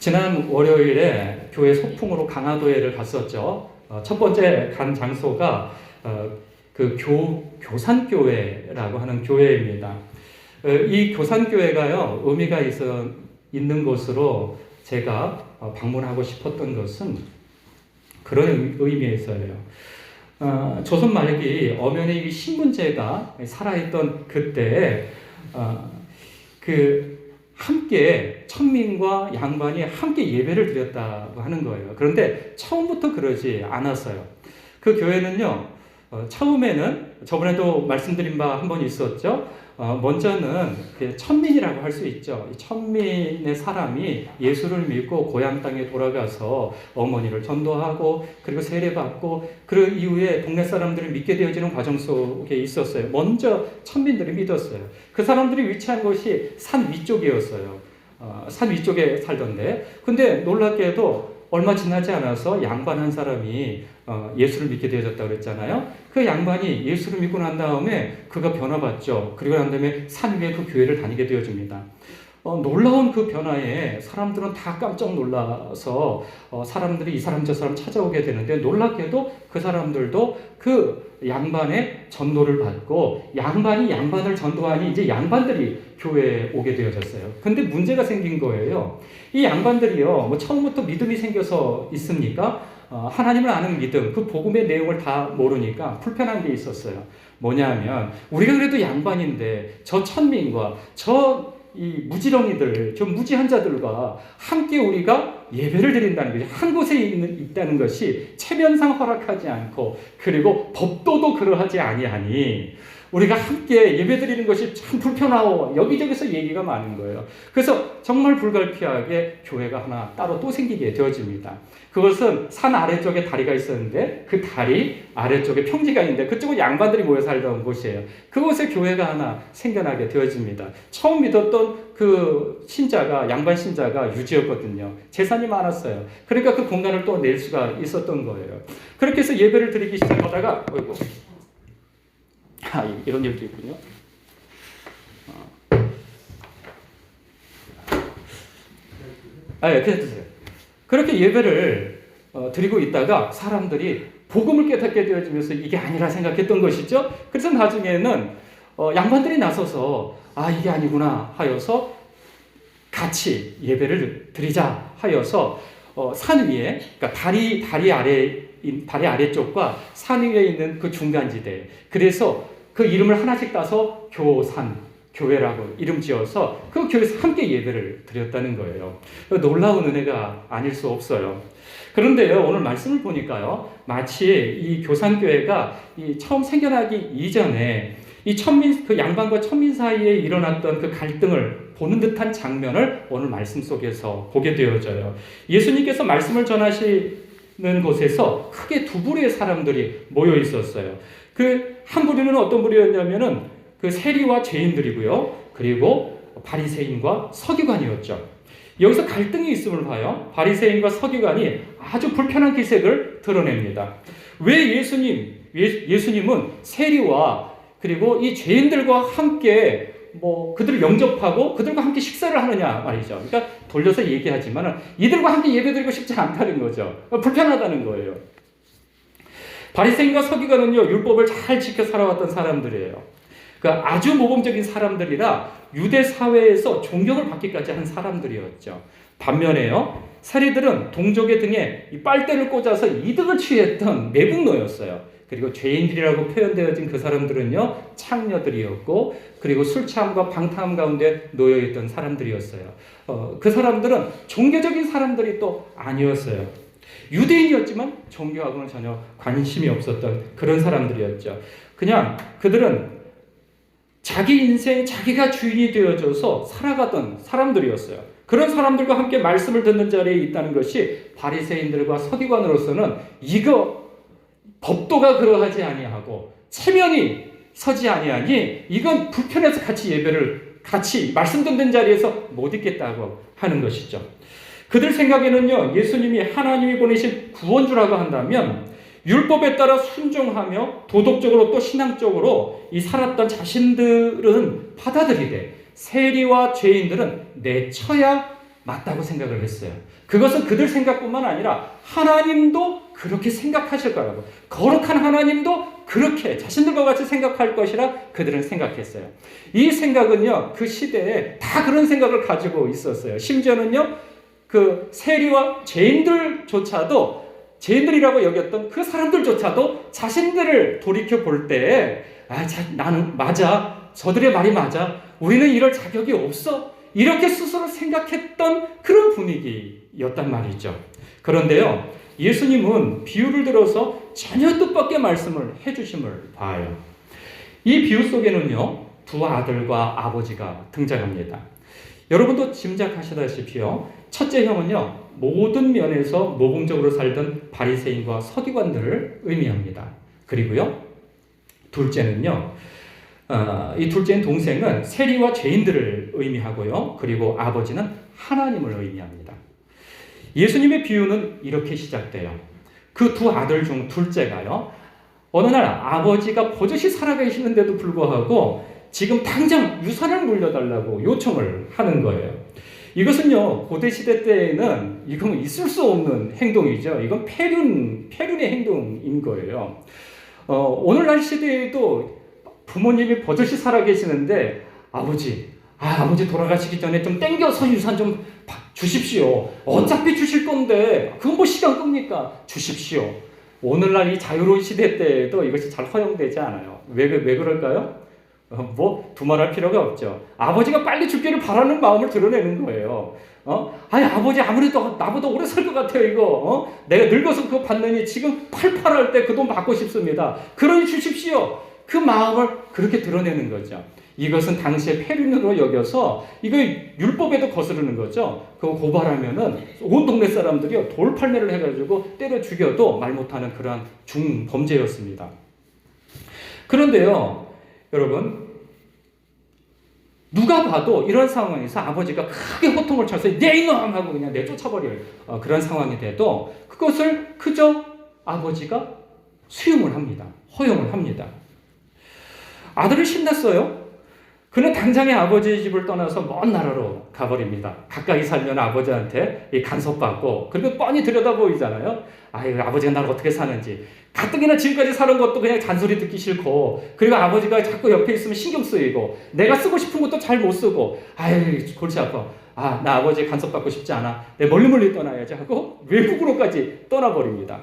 지난 월요일에 교회 소풍으로 강화도에를 갔었죠. 첫 번째 간 장소가 그 교산교회라고 하는 교회입니다. 이 교산교회가요, 의미가 있는 곳으로 제가 방문하고 싶었던 것은 그런 의미에서예요. 조선 말기 엄연히 이 신분제가 살아있던 그때에 함께 천민과 양반이 함께 예배를 드렸다고 하는 거예요. 그런데 처음부터 그러지 않았어요. 그 교회는요, 처음에는 저번에도 말씀드린 바 한 번 있었죠. 먼저는 그 천민이라고 할 수 있죠. 이 천민의 사람이 예수를 믿고 고향 땅에 돌아가서 어머니를 전도하고 그리고 세례받고 그 이후에 동네 사람들이 믿게 되어지는 과정 속에 있었어요. 먼저 천민들이 믿었어요. 그 사람들이 위치한 곳이 산 위쪽이었어요. 산 위쪽에 살던데, 근데 놀랍게도 얼마 지나지 않아서 양반 한 사람이 예수를 믿게 되어졌다고 그랬잖아요. 그 양반이 예수를 믿고 난 다음에 그가 변화받죠. 그리고 난 다음에 산 위에 그 교회를 다니게 되어집니다. 놀라운 그 변화에 사람들은 다 깜짝 놀라서 사람들이 이 사람 저 사람 찾아오게 되는데, 놀랍게도 그 사람들도 그 양반의 전도를 받고 양반이 양반을 전도하니 이제 양반들이 교회에 오게 되어졌어요. 근데 문제가 생긴 거예요. 이 양반들이요, 뭐 처음부터 믿음이 생겨서 있습니까? 하나님을 아는 믿음, 그 복음의 내용을 다 모르니까 불편한 게 있었어요. 뭐냐면, 우리가 그래도 양반인데 저 천민과 이 무지렁이들, 저 무지한 자들과 함께 우리가 예배를 드린다는 것이, 한 곳에 있다는 것이 체면상 허락하지 않고, 그리고 법도도 그러하지 아니하니 우리가 함께 예배 드리는 것이 참 불편하고 여기저기서 얘기가 많은 거예요. 그래서 정말 불가피하게 교회가 하나 따로 또 생기게 되어집니다. 그것은 산 아래쪽에 다리가 있었는데, 그 다리 아래쪽에 평지가 있는데 그쪽은 양반들이 모여 살던 곳이에요. 그곳에 교회가 하나 생겨나게 되어집니다. 처음 믿었던 그 신자가, 양반 신자가 유지였거든요. 재산이 많았어요. 그러니까 그 공간을 또 낼 수가 있었던 거예요. 그렇게 해서 예배를 드리기 시작하다가, 이런 일도 있군요. 그냥 드세요. 그렇게 예배를 드리고 있다가 사람들이 복음을 깨닫게 되어지면서 이게 아니라 생각했던 것이죠. 그래서 나중에는 양반들이 나서서 이게 아니구나 하여서 같이 예배를 드리자 하여서 산 위에, 그러니까 다리 아래쪽과 산 위에 있는 그 중간지대, 그래서 그 이름을 하나씩 따서 교회라고 이름 지어서 그 교회에서 함께 예배를 드렸다는 거예요. 놀라운 은혜가 아닐 수 없어요. 그런데요, 오늘 말씀을 보니까요, 마치 이 교산교회가 처음 생겨나기 이전에 이 그 양반과 천민 사이에 일어났던 그 갈등을 보는 듯한 장면을 오늘 말씀 속에서 보게 되어져요. 예수님께서 말씀을 전하시는 곳에서 크게 두 부류의 사람들이 모여 있었어요. 그 한 부류는 어떤 부류였냐면은 그 세리와 죄인들이고요. 그리고 바리새인과 서기관이었죠. 여기서 갈등이 있음을 봐요. 바리새인과 서기관이 아주 불편한 기색을 드러냅니다. 왜 예수님은 세리와 그리고 이 죄인들과 함께 그들을 영접하고 그들과 함께 식사를 하느냐 말이죠. 그러니까 돌려서 얘기하지만 이들과 함께 예배드리고 싶지 않다는 거죠. 불편하다는 거예요. 바리새인과 서기관은요, 율법을 잘 지켜 살아왔던 사람들이에요. 그러니까 아주 모범적인 사람들이라 유대 사회에서 존경을 받기까지 한 사람들이었죠. 반면에요, 세리들은 동족의 등에 이 빨대를 꽂아서 이득을 취했던 매국노였어요. 그리고 죄인들이라고 표현되어진 그 사람들은요, 창녀들이었고, 그리고 술 취함과 방탕함 가운데 놓여있던 사람들이었어요. 그 사람들은 종교적인 사람들이 또 아니었어요. 유대인이었지만 종교하고는 전혀 관심이 없었던 그런 사람들이었죠. 그냥 그들은 자기 인생 자기가 주인이 되어져서 살아가던 사람들이었어요. 그런 사람들과 함께 말씀을 듣는 자리에 있다는 것이 바리새인들과 서기관으로서는 이거 법도가 그러하지 아니하고 체면이 서지 아니하니 이건 불편해서 같이 말씀 듣는 자리에서 못 있겠다고 하는 것이죠. 그들 생각에는요, 예수님이 하나님이 보내신 구원주라고 한다면 율법에 따라 순종하며 도덕적으로 또 신앙적으로 살았던 자신들은 받아들이되 세리와 죄인들은 내쳐야 맞다고 생각을 했어요. 그것은 그들 생각뿐만 아니라 하나님도 그렇게 생각하실 거라고, 거룩한 하나님도 그렇게 자신들과 같이 생각할 것이라 그들은 생각했어요. 이 생각은요, 그 시대에 다 그런 생각을 가지고 있었어요. 심지어는요, 그 세리와 죄인들조차도, 죄인들이라고 여겼던 그 사람들조차도 자신들을 돌이켜 볼 때에 나는 맞아, 저들의 말이 맞아, 우리는 이럴 자격이 없어, 이렇게 스스로 생각했던 그런 분위기였단 말이죠. 그런데요, 예수님은 비유를 들어서 전혀 뜻밖의 말씀을 해주심을 봐요. 이 비유 속에는요, 두 아들과 아버지가 등장합니다. 여러분도 짐작하시다시피요, 첫째 형은요, 모든 면에서 모범적으로 살던 바리새인과 서기관들을 의미합니다. 그리고요, 둘째는요, 이 둘째인 동생은 세리와 죄인들을 의미하고요, 그리고 아버지는 하나님을 의미합니다. 예수님의 비유는 이렇게 시작돼요. 그 두 아들 중 둘째가요, 어느 날 아버지가 버젓이 살아계시는데도 불구하고 지금 당장 유산을 물려달라고 요청을 하는 거예요. 이것은요, 고대시대 때에는 이건 있을 수 없는 행동이죠. 이건 폐륜의 행동인 거예요. 오늘날 시대에도 부모님이 버젓이 살아계시는데 아버지 돌아가시기 전에 좀 땡겨서 유산 좀 주십시오. 어차피 주실 건데 그건 뭐 시간 끕니까? 주십시오. 오늘날 이 자유로운 시대 때에도 이것이 잘 허용되지 않아요. 왜 그럴까요? 뭐 두말할 필요가 없죠. 아버지가 빨리 죽기를 바라는 마음을 드러내는 거예요. 아버지 아무래도 나보다 오래 살 것 같아요, 이거. 내가 늙어서 그거 받느니 지금 팔팔할 때 그 돈 받고 싶습니다. 그러니 주십시오. 그 마음을 그렇게 드러내는 거죠. 이것은 당시에 폐륜으로 여겨서 이거 율법에도 거스르는 거죠. 그거 고발하면은 온 동네 사람들이 돌팔매를 해가지고 때려 죽여도 말 못하는 그러한 중범죄였습니다. 그런데요, 여러분, 누가 봐도 이런 상황에서 아버지가 크게 호통을 쳐서 내 이놈 하고 그냥 내쫓아버릴 그런 상황이 돼도 그것을 그저 아버지가 수용을 합니다. 허용을 합니다. 아들을 신났어요. 그는 당장에 아버지의 집을 떠나서 먼 나라로 가버립니다. 가까이 살면 아버지한테 간섭받고, 그리고 뻔히 들여다 보이잖아요. 아버지가 나를 어떻게 사는지. 가뜩이나 지금까지 사는 것도 그냥 잔소리 듣기 싫고, 그리고 아버지가 자꾸 옆에 있으면 신경 쓰이고, 내가 쓰고 싶은 것도 잘 못 쓰고, 골치 아파. 나 아버지 간섭받고 싶지 않아. 내 멀리 떠나야지 하고 외국으로까지 떠나버립니다.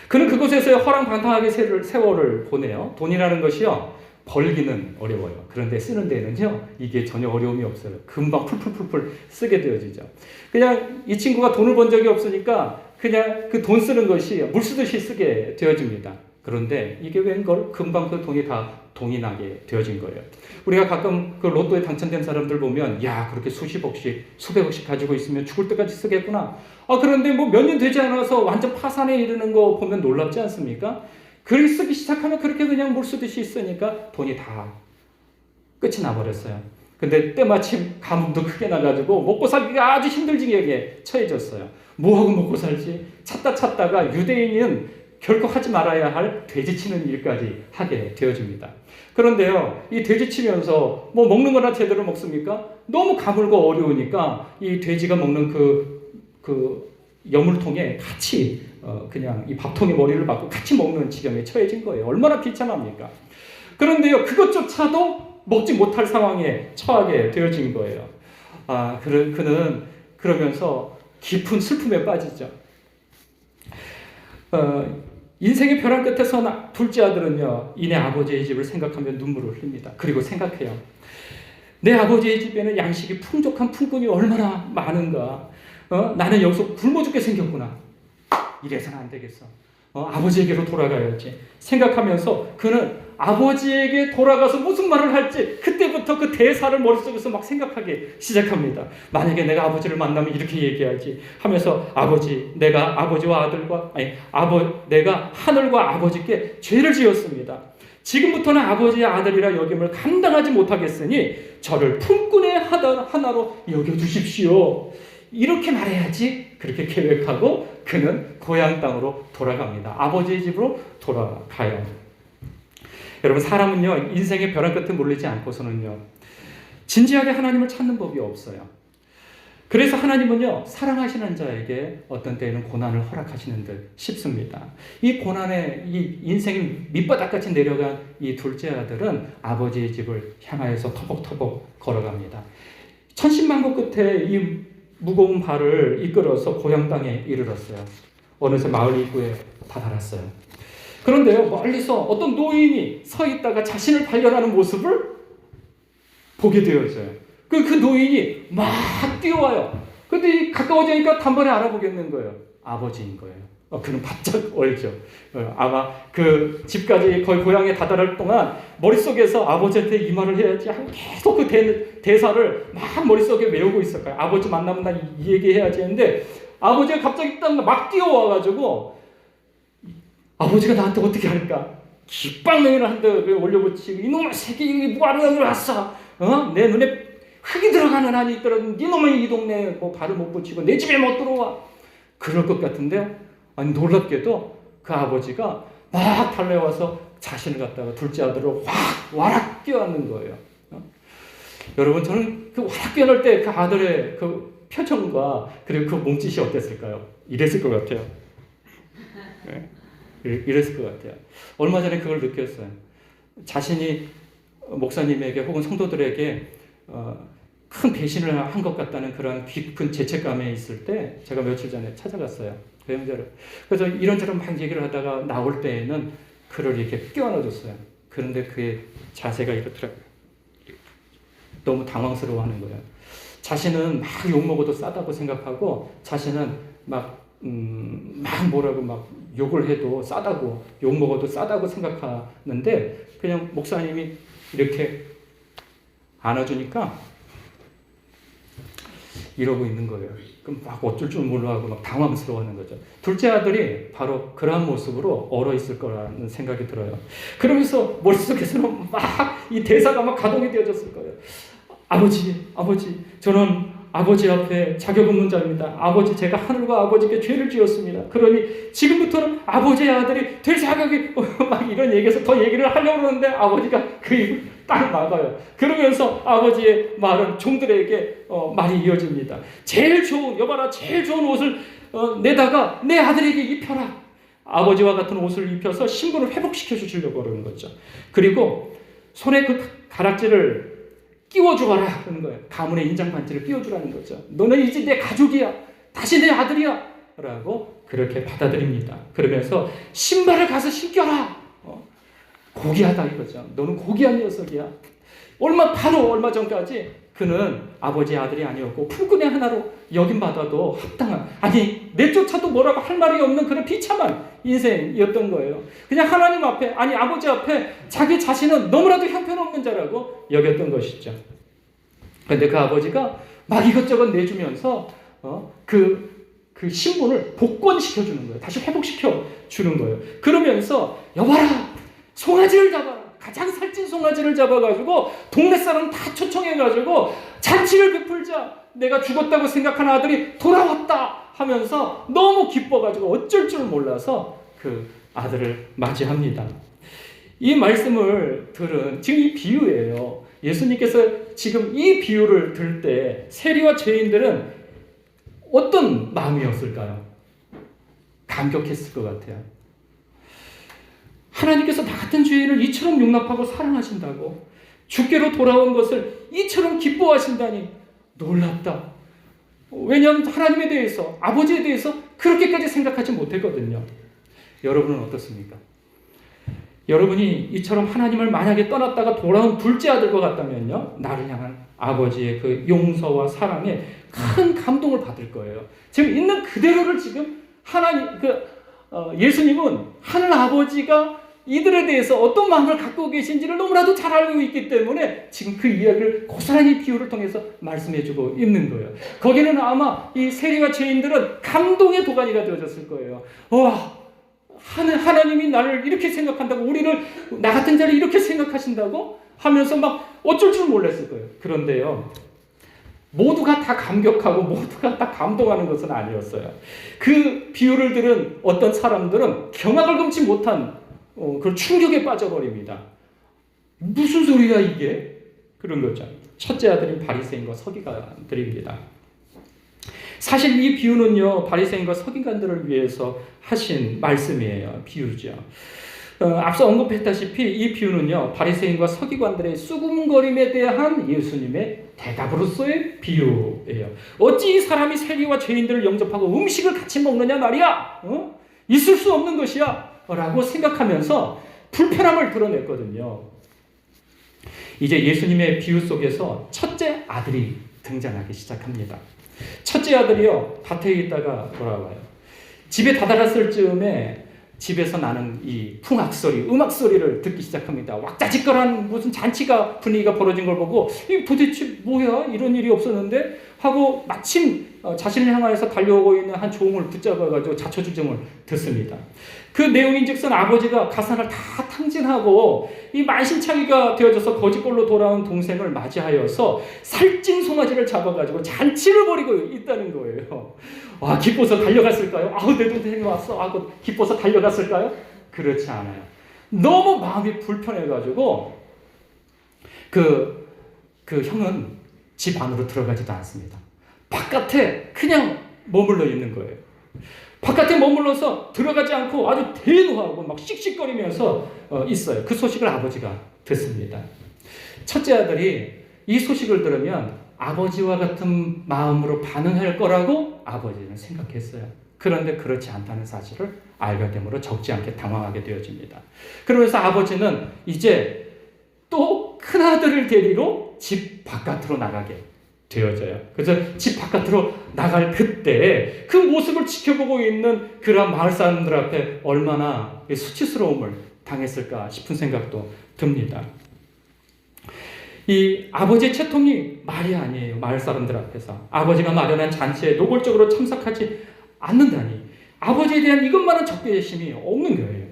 그는 그곳에서 허랑방탕하게 세월을 보내요. 돈이라는 것이요, 벌기는 어려워요. 그런데 쓰는 데는요, 이게 전혀 어려움이 없어요. 금방 풀풀 쓰게 되어지죠. 그냥 이 친구가 돈을 번 적이 없으니까 그냥 그 돈 쓰는 것이 물 쓰듯이 쓰게 되어집니다. 그런데 이게 웬걸 금방 그 돈이 다 동이 나게 되어진 거예요. 우리가 가끔 그 로또에 당첨된 사람들 보면, 그렇게 수십억씩, 수백억씩 가지고 있으면 죽을 때까지 쓰겠구나. 그런데 뭐 몇 년 되지 않아서 완전 파산에 이르는 거 보면 놀랍지 않습니까? 글 쓰기 시작하면 그렇게 그냥 물 쓰듯이 쓰니까 돈이 다 끝이 나버렸어요. 근데 때마침 가뭄도 크게 나가지고 먹고 살기가 아주 힘들 지경에 처해졌어요. 뭐하고 먹고 살지? 찾다가 유대인은 결코 하지 말아야 할 돼지치는 일까지 하게 되어집니다. 그런데요, 이 돼지치면서 뭐 먹는 거나 제대로 먹습니까? 너무 가물고 어려우니까 이 돼지가 먹는 그 여물통에 같이 그냥 이 밥통에 머리를 박고 같이 먹는 지경에 처해진 거예요. 얼마나 비참합니까? 그런데요, 그것조차도 먹지 못할 상황에 처하게 되어진 거예요. 그는 그러면서 깊은 슬픔에 빠지죠. 인생의 벼랑 끝에서 둘째 아들은요, 이내 아버지의 집을 생각하며 눈물을 흘립니다. 그리고 생각해요. 내 아버지의 집에는 양식이 풍족한 품꾼이 얼마나 많은가. 나는 여기서 굶어 죽게 생겼구나. 이래서는 안 되겠어. 아버지에게로 돌아가야지 생각하면서 그는 아버지에게 돌아가서 무슨 말을 할지 그때부터 그 대사를 머릿속에서 막 생각하기 시작합니다. 만약에 내가 아버지를 만나면 이렇게 얘기하지 하면서 내가 아버지와 아들과 내가 하늘과 아버지께 죄를 지었습니다. 지금부터는 아버지의 아들이라 여김을 감당하지 못하겠으니 저를 품꾼의 하나로 여겨주십시오. 이렇게 말해야지. 그렇게 계획하고 그는 고향 땅으로 돌아갑니다. 아버지의 집으로 돌아가요. 여러분, 사람은요, 인생의 벼랑 끝에 몰리지 않고서는요, 진지하게 하나님을 찾는 법이 없어요. 그래서 하나님은요, 사랑하시는 자에게 어떤 때에는 고난을 허락하시는 듯 싶습니다. 이 고난에 이 인생이 밑바닥까지 내려간 이 둘째 아들은 아버지의 집을 향하여서 터벅터벅 걸어갑니다. 천신만고 끝에 이 무거운 발을 이끌어서 고향 땅에 이르렀어요. 어느새 마을 입구에 다다랐어요. 그런데요, 멀리서 어떤 노인이 서 있다가 자신을 발견하는 모습을 보게 되어져요. 그 노인이 막 뛰어와요. 근데 가까워지니까 단번에 알아보겠는 거예요. 아버지인 거예요. 그는 바짝 얼죠. 아마 그 집까지 거의 고향에 다다를 동안 머릿속에서 아버지한테 이 말을 해야지 하고 계속 그 대사를 막 머릿속에 외우고 있을 거예요. 아버지 만나면 나 이 얘기 해야지 했는데 아버지가 갑자기 딱 막 뛰어와가지고 아버지가 나한테 어떻게 할까? 깃방맹이를 한 대 올려붙이고 이놈의 새끼 이게 뭐하러 왔어? 내 눈에 흙이 들어가는 한이 있더라도 니놈의 이 동네에 뭐 발을 못 붙이고 내 집에 못 들어와. 그럴 것 같은데요. 아니 놀랍게도 그 아버지가 막 달려와서 자신을 갖다가 둘째 아들을 확 와락 끼워안는 거예요. 여러분 저는 그 와락 끼워안을 때 그 아들의 그 표정과 그리고 그 몸짓이 어땠을까요? 이랬을 것 같아요. 네. 이랬을 것 같아요. 얼마 전에 그걸 느꼈어요. 자신이 목사님에게 혹은 성도들에게 큰 배신을 한 것 같다는 그런 깊은 죄책감에 있을 때 제가 며칠 전에 찾아갔어요. 그 형제를. 그래서 이런저런 막 얘기를 하다가 나올 때에는 그를 이렇게 껴안아줬어요. 그런데 그의 자세가 이렇더라고요. 너무 당황스러워하는 거예요. 자신은 막 욕먹어도 싸다고 생각하고 자신은 막 뭐라고 막 욕을 해도 싸다고 욕먹어도 싸다고 생각하는데 그냥 목사님이 이렇게 안아주니까 이러고 있는 거예요. 그럼 막 어쩔 줄 몰라하고 막 당황스러워하는 거죠. 둘째 아들이 바로 그러한 모습으로 얼어 있을 거라는 생각이 들어요. 그러면서 머릿속에서는 막 이 대사가 막 가동이 되어졌을 거예요. 아버지, 저는 아버지 앞에 자격 없는 자입니다. 아버지, 제가 하늘과 아버지께 죄를 지었습니다. 그러니 지금부터는 아버지의 아들이 될 자격이 막 이런 얘기해서 더 얘기를 하려고 그러는데 아버지가 그 입을 딱 막아요. 그러면서 아버지의 말은 종들에게 말이 이어집니다. 제일 좋은 옷을 내다가 내 아들에게 입혀라. 아버지와 같은 옷을 입혀서 신분을 회복시켜 주시려고 그러는 거죠. 그리고 손에 그 가락지를 끼워주어라 그러는 거예요. 가문의 인장 반지를 끼워주라는 거죠. 너는 이제 내 가족이야. 다시 내 아들이야. 라고 그렇게 받아들입니다. 그러면서 신발을 가서 신겨라. 고귀하다 이거죠. 너는 고귀한 녀석이야. 얼마 전까지 그는 아버지의 아들이 아니었고 풀꾼의 하나로 여김받아도 합당한, 아니 내쫓아도 뭐라고 할 말이 없는 그런 비참한 인생이었던 거예요. 그냥 하나님 앞에, 아니 아버지 앞에 자기 자신은 너무나도 형편없는 자라고 여겼던 것이죠. 그런데 그 아버지가 막 이것저것 내주면서 그 신분을 복권시켜주는 거예요. 다시 회복시켜주는 거예요. 그러면서 여봐라, 송아지를 잡아라. 가장 살찐 송아지를 잡아가지고 동네 사람 다 초청해가지고 잔치를 베풀자. 내가 죽었다고 생각하는 아들이 돌아왔다 하면서 너무 기뻐가지고 어쩔 줄 몰라서 그 아들을 맞이합니다. 이 말씀을 들은, 지금 이 비유예요. 예수님께서 지금 이 비유를 들 때 세리와 죄인들은 어떤 마음이었을까요? 감격했을 것 같아요. 하나님께서 나 같은 죄인을 이처럼 용납하고 사랑하신다고, 주께로 돌아온 것을 이처럼 기뻐하신다니 놀랍다. 왜냐하면 하나님에 대해서, 아버지에 대해서 그렇게까지 생각하지 못했거든요. 여러분은 어떻습니까? 여러분이 이처럼 하나님을 만약에 떠났다가 돌아온 둘째 아들과 같다면요, 나를 향한 아버지의 그 용서와 사랑에 큰 감동을 받을 거예요. 지금 있는 그대로를 지금 예수님은 하늘 아버지가 이들에 대해서 어떤 마음을 갖고 계신지를 너무나도 잘 알고 있기 때문에 지금 그 이야기를 고스란히 비유를 통해서 말씀해주고 있는 거예요. 거기는 아마 이 세리와 죄인들은 감동의 도가니가 되어졌을 거예요. 와, 하나님이 나를 이렇게 생각한다고, 우리를, 나 같은 자를 이렇게 생각하신다고 하면서 막 어쩔 줄 몰랐을 거예요. 그런데요, 모두가 다 감격하고 모두가 다 감동하는 것은 아니었어요. 그 비유를 들은 어떤 사람들은 경악을 금치 못한 그 충격에 빠져버립니다. 무슨 소리야 이게? 그런 거죠. 첫째 아들인 바리새인과 서기관들입니다. 사실 이 비유는요, 바리새인과 서기관들을 위해서 하신 말씀이에요. 비유죠. 앞서 언급했다시피 이 비유는요, 바리새인과 서기관들의 수군거림에 대한 예수님의 대답으로서의 비유예요. 어찌 이 사람이 세리와 죄인들을 영접하고 음식을 같이 먹느냐 말이야. 있을 수 없는 것이야. 라고 생각하면서 불편함을 드러냈거든요. 이제 예수님의 비유 속에서 첫째 아들이 등장하기 시작합니다. 첫째 아들이요, 밭에 있다가 돌아와요. 집에 다다랐을 즈음에 집에서 나는 이 풍악소리, 음악소리를 듣기 시작합니다. 왁자지껄한 무슨 잔치가 분위기가 벌어진 걸 보고 이 도대체 뭐야? 이런 일이 없었는데? 하고 마침 자신을 향하여서 달려오고 있는 한 종을 붙잡아가지고 자초지종을 듣습니다. 그 내용인즉슨 아버지가 가산을 다 탕진하고 이 만신창이가 되어져서 거지꼴로 돌아온 동생을 맞이하여서 살찐 송아지를 잡아가지고 잔치를 벌이고 있다는 거예요. 와, 기뻐서 달려갔을까요? 아우, 내 동생이 왔어. 아우, 기뻐서 달려갔을까요? 그렇지 않아요. 너무 마음이 불편해가지고 그 형은 집 안으로 들어가지도 않습니다. 바깥에 그냥 머물러 있는 거예요. 바깥에 머물러서 들어가지 않고 아주 대노하고 막 씩씩거리면서 있어요. 그 소식을 아버지가 듣습니다. 첫째 아들이 이 소식을 들으면 아버지와 같은 마음으로 반응할 거라고 아버지는 생각했어요. 그런데 그렇지 않다는 사실을 알게 되므로 적지 않게 당황하게 되어집니다. 그러면서 아버지는 이제 또 큰아들을 데리러 집 바깥으로 나가게 되어져요. 그래서 집 바깥으로 나갈 그때 그 모습을 지켜보고 있는 그런 마을 사람들 앞에 얼마나 수치스러움을 당했을까 싶은 생각도 듭니다. 이 아버지의 채통이 말이 아니에요. 마을 사람들 앞에서. 아버지가 마련한 잔치에 노골적으로 참석하지 않는다니. 아버지에 대한 이것만한 적대심이 없는 거예요.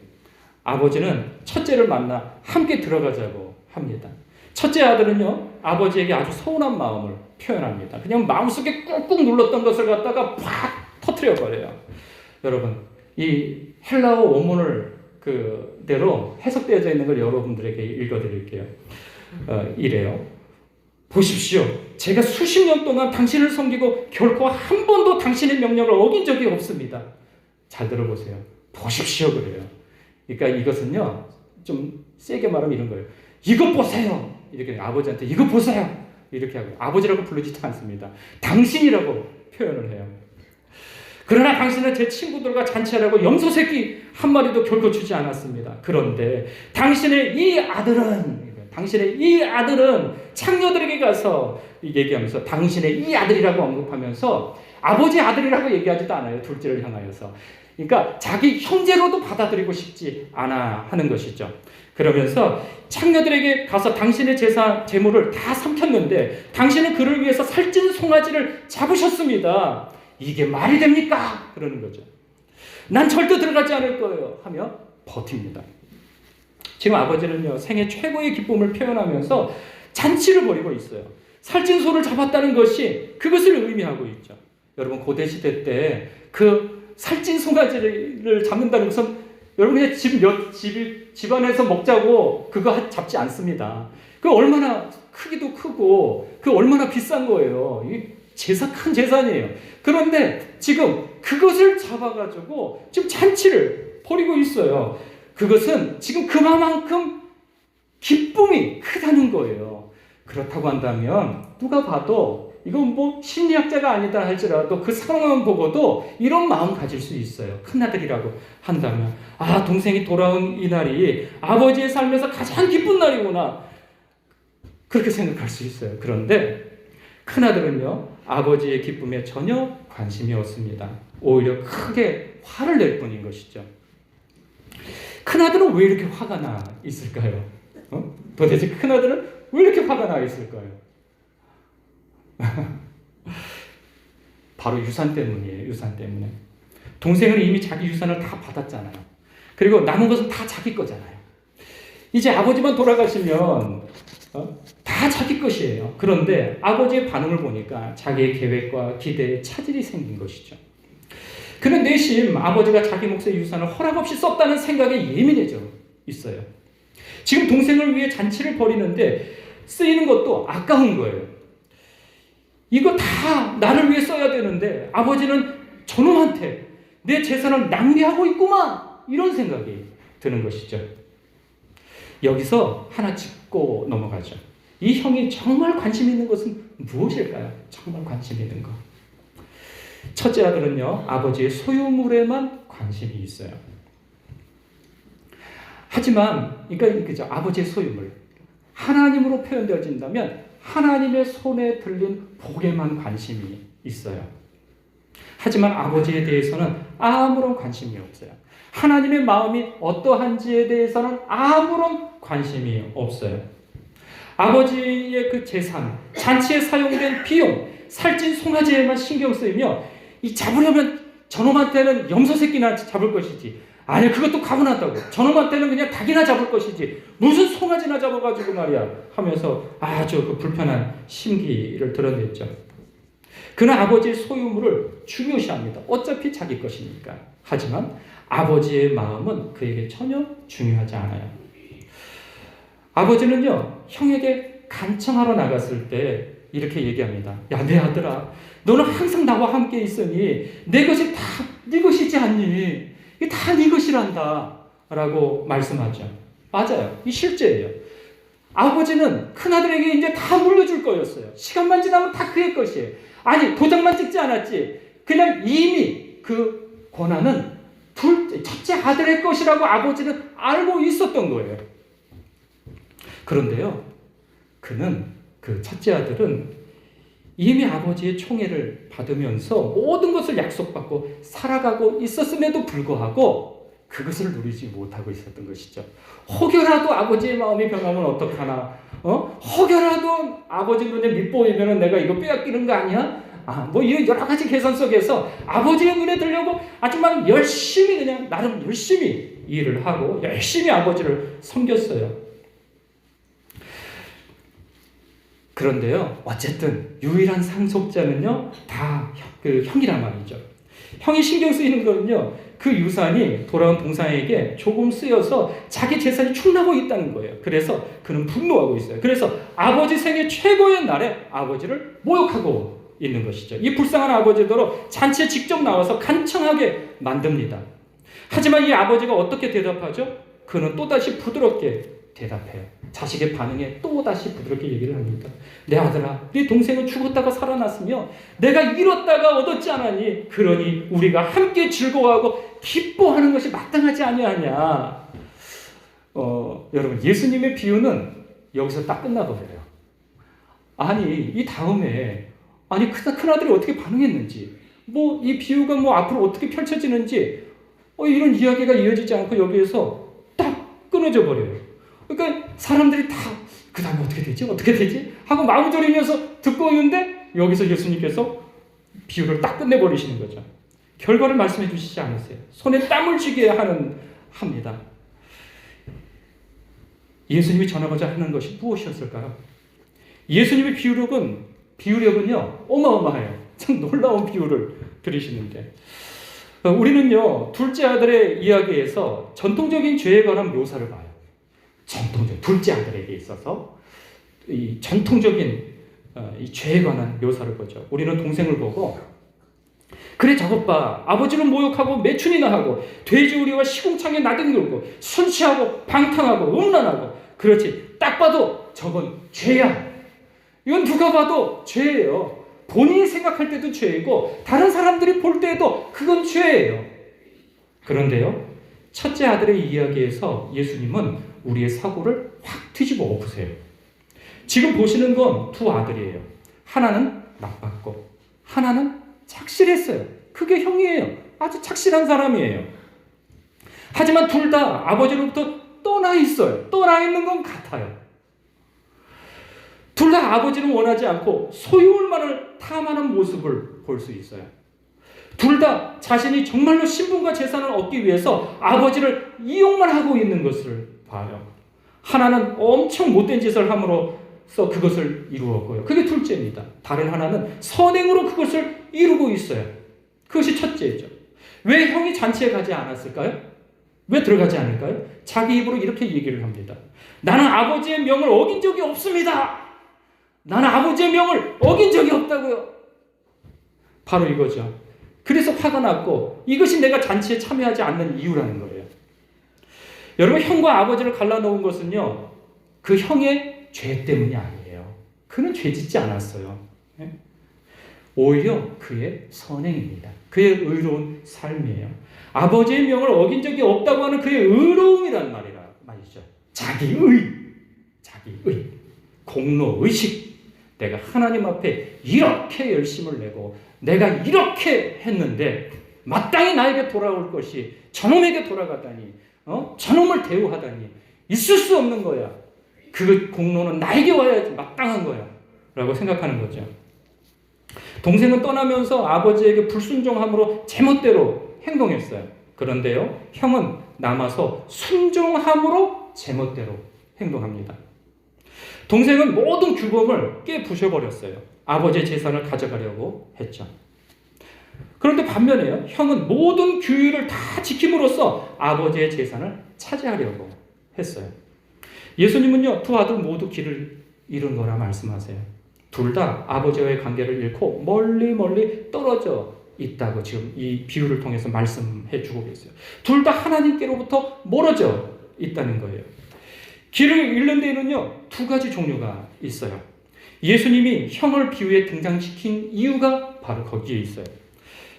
아버지는 첫째를 만나 함께 들어가자고 합니다. 첫째 아들은요, 아버지에게 아주 서운한 마음을 표현합니다. 그냥 마음속에 꾹꾹 눌렀던 것을 갖다가 팍 터뜨려 버려요. 여러분, 이 헬라어 원문을 그대로 해석되어져 있는 걸 여러분들에게 읽어드릴게요. 이래요. 보십시오. 제가 수십 년 동안 당신을 섬기고 결코 한 번도 당신의 명령을 어긴 적이 없습니다. 잘 들어보세요. 보십시오 그래요. 그러니까 이것은요, 좀 세게 말하면 이런 거예요. 이것 보세요. 이렇게 아버지한테 이것 보세요. 이렇게 하고 아버지라고 부르지도 않습니다. 당신이라고 표현을 해요. 그러나 당신은 제 친구들과 잔치하라고 염소 새끼 한 마리도 결코 주지 않았습니다. 그런데 당신의 이 아들은 창녀들에게 가서 얘기하면서 당신의 이 아들이라고 언급하면서 아버지 아들이라고 얘기하지도 않아요. 둘째를 향하여서. 그러니까 자기 형제로도 받아들이고 싶지 않아 하는 것이죠. 그러면서 창녀들에게 가서 당신의 재물을 다 삼켰는데 당신은 그를 위해서 살찐 송아지를 잡으셨습니다. 이게 말이 됩니까? 그러는 거죠. 난 절대 들어가지 않을 거예요. 하며 버팁니다. 지금 아버지는요, 생애 최고의 기쁨을 표현하면서 잔치를 벌이고 있어요. 살찐 소를 잡았다는 것이 그것을 의미하고 있죠. 여러분, 고대시대 때 그 살찐 송아지를 잡는다는 것은 여러분 그냥 집안에서 먹자고 그거 잡지 않습니다. 그 얼마나 크기도 크고 그 얼마나 비싼 거예요. 이게 큰 재산이에요. 그런데 지금 그것을 잡아가지고 지금 잔치를 벌이고 있어요. 그것은 지금 그만큼 기쁨이 크다는 거예요. 그렇다고 한다면 누가 봐도 이건 뭐 심리학자가 아니다 할지라도 그 상황을 보고도 이런 마음 가질 수 있어요. 큰아들이라고 한다면 아, 동생이 돌아온 이 날이 아버지의 삶에서 가장 기쁜 날이구나, 그렇게 생각할 수 있어요. 그런데 큰아들은요, 아버지의 기쁨에 전혀 관심이 없습니다. 오히려 크게 화를 낼 뿐인 것이죠. 큰아들은 왜 이렇게 화가 나 있을까요? 도대체 큰아들은 왜 이렇게 화가 나 있을까요? 바로 유산 때문이에요. 유산 때문에. 동생은 이미 자기 유산을 다 받았잖아요. 그리고 남은 것은 다 자기 거잖아요. 이제 아버지만 돌아가시면 다 자기 것이에요. 그런데 아버지의 반응을 보니까 자기의 계획과 기대에 차질이 생긴 것이죠. 그는 내심 아버지가 자기 몫의 유산을 허락 없이 썼다는 생각에 예민해져 있어요. 지금 동생을 위해 잔치를 벌이는데 쓰이는 것도 아까운 거예요. 이거 다 나를 위해 써야 되는데 아버지는 저놈한테 내 재산을 낭비하고 있구만, 이런 생각이 드는 것이죠. 여기서 하나 짚고 넘어가죠. 이 형이 정말 관심 있는 것은 무엇일까요? 정말 관심 있는 것. 첫째 아들은요, 아버지의 소유물에만 관심이 있어요. 하지만, 그죠? 아버지의 소유물. 하나님으로 표현되어진다면 하나님의 손에 들린 복에만 관심이 있어요. 하지만 아버지에 대해서는 아무런 관심이 없어요. 하나님의 마음이 어떠한지에 대해서는 아무런 관심이 없어요. 아버지의 그 재산, 잔치에 사용된 비용, 살찐 송아지에만 신경 쓰이며 이 잡으려면 저놈한테는 염소 새끼나 잡을 것이지, 아니 그것도 가분하다고, 저놈한테는 그냥 닭이나 잡을 것이지 무슨 송아지나 잡아가지고 말이야 하면서 아주 그 불편한 심기를 드러냈죠. 그는 아버지의 소유물을 중요시합니다. 어차피 자기 것이니까. 하지만 아버지의 마음은 그에게 전혀 중요하지 않아요. 아버지는요, 형에게 간청하러 나갔을 때 이렇게 얘기합니다. 야, 내 아들아, 너는 항상 나와 함께 있으니 내 것이 다 네 것이지 않니? 이게 다 네 것이란다 라고 말씀하죠. 맞아요. 이 실제예요. 아버지는 큰아들에게 이제 다 물려줄 거였어요. 시간만 지나면 다 그의 것이에요. 아니, 도장만 찍지 않았지. 그냥 이미 그 권한은 첫째 아들의 것이라고 아버지는 알고 있었던 거예요. 그런데요, 그 첫째 아들은 이미 아버지의 총애를 받으면서 모든 것을 약속받고 살아가고 있었음에도 불구하고 그것을 누리지 못하고 있었던 것이죠. 혹여라도 아버지의 마음이 변하면 어떡하나? 혹여라도 아버지 눈에 밑보이면 내가 이거 빼앗기는 거 아니야? 뭐 이런 여러 가지 계산 속에서 아버지의 눈에 들려고 아주 막 열심히, 그냥 나름 열심히 일을 하고 열심히 아버지를 섬겼어요. 그런데요, 어쨌든 유일한 상속자는요, 다 그 형이란 말이죠. 형이 신경 쓰이는 거는요, 그 유산이 돌아온 동생에게 조금 쓰여서 자기 재산이 축나고 있다는 거예요. 그래서 그는 분노하고 있어요. 그래서 아버지 생애 최고의 날에 아버지를 모욕하고 있는 것이죠. 이 불쌍한 아버지더러 잔치에 직접 나와서 간청하게 만듭니다. 하지만 이 아버지가 어떻게 대답하죠? 그는 또다시 부드럽게 대답해요. 자식의 반응에 또다시 부드럽게 얘기를 합니다. 내 아들아, 네 동생은 죽었다가 살아났으며 내가 잃었다가 얻었지 않았니? 그러니 우리가 함께 즐거워하고 기뻐하는 것이 마땅하지 아니하냐. 여러분, 예수님의 비유는 여기서 딱 끝나버려요. 아니, 이 다음에 큰아들이 어떻게 반응했는지, 뭐 이 비유가 뭐 앞으로 어떻게 펼쳐지는지 이런 이야기가 이어지지 않고 여기에서 딱 끊어져 버려요. 그러니까 사람들이 다 그 다음에 어떻게 되지? 하고 마음 졸이면서 듣고 있는데 여기서 예수님께서 비유를 딱 끝내버리시는 거죠. 결과를 말씀해 주시지 않으세요. 손에 땀을 쥐게 합니다. 예수님이 전하고자 하는 것이 무엇이었을까요? 예수님의 비유력은요 어마어마해요. 참 놀라운 비유를 들으시는데, 우리는요 둘째 아들의 이야기에서 전통적인 죄에 관한 묘사를 봐요. 둘째 아들에게 있어서 이 전통적인 이 죄에 관한 묘사를 보죠. 우리는 동생을 보고 그래 저것 봐, 아버지를 모욕하고 매춘이나 하고 돼지우리와 시궁창에 나뒹굴고 순치하고 방탕하고 음란하고, 그렇지, 딱 봐도 저건 죄야. 이건 누가 봐도 죄예요. 본인이 생각할 때도 죄이고 다른 사람들이 볼 때에도 그건 죄예요. 그런데요, 첫째 아들의 이야기에서 예수님은 우리의 사고를 확 뒤집어 엎으세요. 지금 보시는 건 두 아들이에요. 하나는 나빴고 하나는 착실했어요. 그게 형이에요. 아주 착실한 사람이에요. 하지만 둘 다 아버지로부터 떠나 있어요. 떠나 있는 건 같아요. 둘 다 아버지는 원하지 않고 소유물만을 탐하는 모습을 볼 수 있어요. 둘 다 자신이 정말로 신분과 재산을 얻기 위해서 아버지를 이용만 하고 있는 것을 봐요. 하나는 엄청 못된 짓을 함으로써 그것을 이루었고요. 그게 둘째입니다. 다른 하나는 선행으로 그것을 이루고 있어요. 그것이 첫째죠. 왜 형이 잔치에 가지 않았을까요? 왜 들어가지 않을까요? 자기 입으로 이렇게 얘기를 합니다. 나는 아버지의 명을 어긴 적이 없습니다. 나는 아버지의 명을 어긴 적이 없다고요. 바로 이거죠. 그래서 화가 났고 이것이 내가 잔치에 참여하지 않는 이유라는 거예요. 여러분, 형과 아버지를 갈라놓은 것은요, 그 형의 죄 때문이 아니에요. 그는 죄 짓지 않았어요. 오히려 그의 선행입니다. 그의 의로운 삶이에요. 아버지의 명을 어긴 적이 없다고 하는 그의 의로움이란 말이죠. 자기의, 공로의식. 내가 하나님 앞에 이렇게 열심을 내고 내가 이렇게 했는데 마땅히 나에게 돌아올 것이 저놈에게 돌아가다니, 저놈을 대우하다니 있을 수 없는 거야. 그 공로는 나에게 와야지 마땅한 거야 라고 생각하는 거죠. 동생은 떠나면서 아버지에게 불순종함으로 제멋대로 행동했어요. 그런데요, 형은 남아서 순종함으로 제멋대로 행동합니다. 동생은 모든 규범을 깨부셔버렸어요. 아버지의 재산을 가져가려고 했죠. 그런데 반면에요, 형은 모든 규율을 다 지킴으로써 아버지의 재산을 차지하려고 했어요. 예수님은요, 두 아들 모두 길을 잃은 거라 말씀하세요. 둘 다 아버지와의 관계를 잃고 멀리 떨어져 있다고 지금 이 비유를 통해서 말씀해 주고 계세요. 둘 다 하나님께로부터 멀어져 있다는 거예요. 길을 잃는 데에는요, 두 가지 종류가 있어요. 예수님이 형을 비유에 등장시킨 이유가 바로 거기에 있어요.